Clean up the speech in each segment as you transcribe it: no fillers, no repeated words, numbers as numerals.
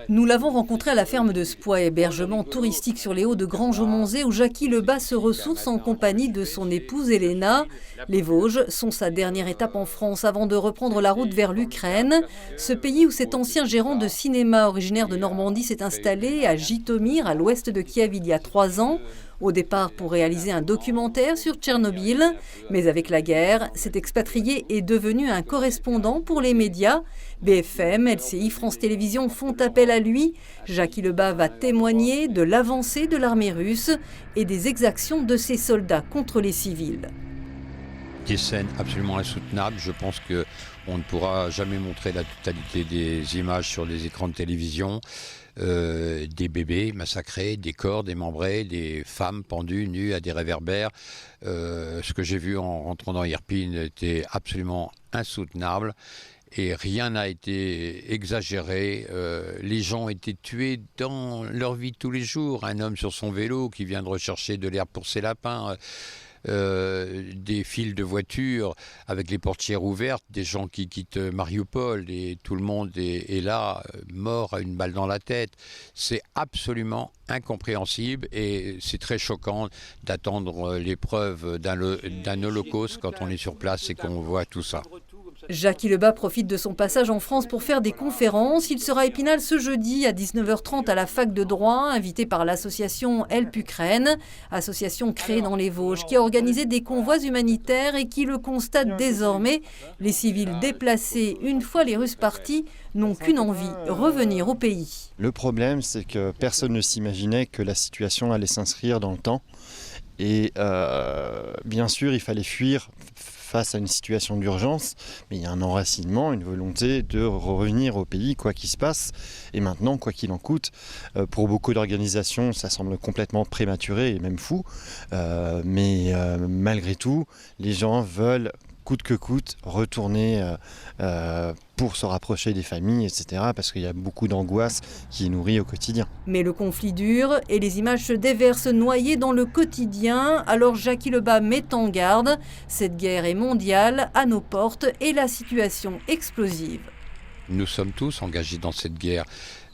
Nous l'avons rencontré à la ferme de Spoix, hébergement touristique sur les hauts de Granges-au-Monzé, où Jackie Lebas se ressource en compagnie de son épouse Elena. Les Vosges sont sa dernière étape en France avant de reprendre la route vers l'Ukraine. Ce pays où cet ancien gérant de cinéma originaire de Normandie s'est installé à Jitomir, à l'ouest de Kiev, il y a 3 ans. Au départ pour réaliser un documentaire sur Tchernobyl. Mais avec la guerre, cet expatrié est devenu un correspondant pour les médias. BFM, LCI, France Télévisions font appel à lui. Jackie Lebas va témoigner de l'avancée de l'armée russe et des exactions de ses soldats contre les civils. Des scènes absolument insoutenables. Je pense qu'on ne pourra jamais montrer la totalité des images sur les écrans de télévision. Des bébés massacrés, des corps démembrés, des femmes pendues, nues à des réverbères. Ce que j'ai vu en rentrant dans Irpin était absolument insoutenable. Et rien n'a été exagéré. Les gens ont été tués dans leur vie de tous les jours. Un homme sur son vélo qui vient de rechercher de l'herbe pour ses lapins. Des files de voitures avec les portières ouvertes, des gens qui quittent Mariupol et tout le monde est là, mort à une balle dans la tête. C'est absolument incompréhensible et c'est très choquant d'attendre les preuves d'un holocauste quand on est sur place et qu'on voit tout ça. Jackie Lebas profite de son passage en France pour faire des conférences. Il sera à Épinal ce jeudi à 19h30 à la fac de droit, invité par l'association Help Ukraine, association créée dans les Vosges, qui a organisé des convois humanitaires et qui le constate désormais. Les civils déplacés, une fois les Russes partis, n'ont qu'une envie, revenir au pays. Le problème, c'est que personne ne s'imaginait que la situation allait s'inscrire dans le temps. Et bien sûr, il fallait fuir face à une situation d'urgence, mais il y a un enracinement, une volonté de revenir au pays, quoi qu'il se passe, et maintenant, quoi qu'il en coûte. Pour beaucoup d'organisations, ça semble complètement prématuré et même fou, mais malgré tout, les gens veulent, coûte que coûte, retourner pour se rapprocher des familles, etc. Parce qu'il y a beaucoup d'angoisse qui est nourrie au quotidien. Mais le conflit dure et les images se déversent noyées dans le quotidien. Alors Jackie Lebas met en garde. Cette guerre est mondiale, à nos portes, et la situation explosive. Nous sommes tous engagés dans cette guerre.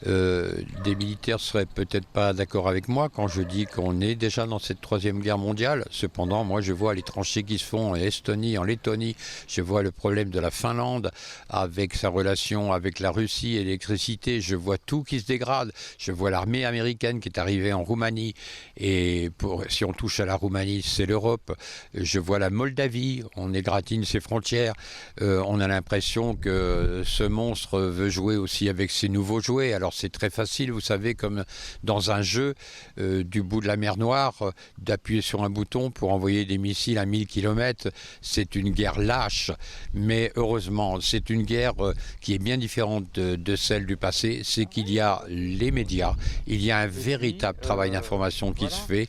Des militaires seraient peut-être pas d'accord avec moi quand je dis qu'on est déjà dans cette 3e guerre mondiale. Cependant, moi je vois les tranchées qui se font en Estonie, en Lettonie. Je vois le problème de la Finlande avec sa relation avec la Russie et l'électricité. Je vois tout qui se dégrade. Je vois l'armée américaine qui est arrivée en Roumanie. Et si on touche à la Roumanie, c'est l'Europe. Je vois la Moldavie. On égratigne ses frontières. On a l'impression que ce monstre veut jouer aussi avec ses nouveaux jouets. Alors c'est très facile, vous savez, comme dans un jeu du bout de la mer Noire, d'appuyer sur un bouton pour envoyer des missiles à 1000 km. C'est une guerre lâche, mais heureusement, c'est une guerre qui est bien différente de celle du passé. C'est qu'il y a les médias, il y a un véritable travail d'information qui se fait.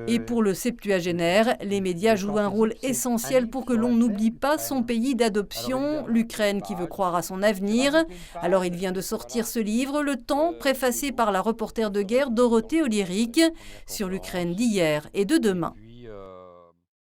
Et pour le septuagénaire, les médias jouent un rôle essentiel pour que l'on n'oublie pas son pays d'adoption, l'Ukraine qui veut croire à son avenir. Alors il vient de sortir ce livre, Le Temps, préfacé par la reporter de guerre Dorothée Oliéric, sur l'Ukraine d'hier et de demain.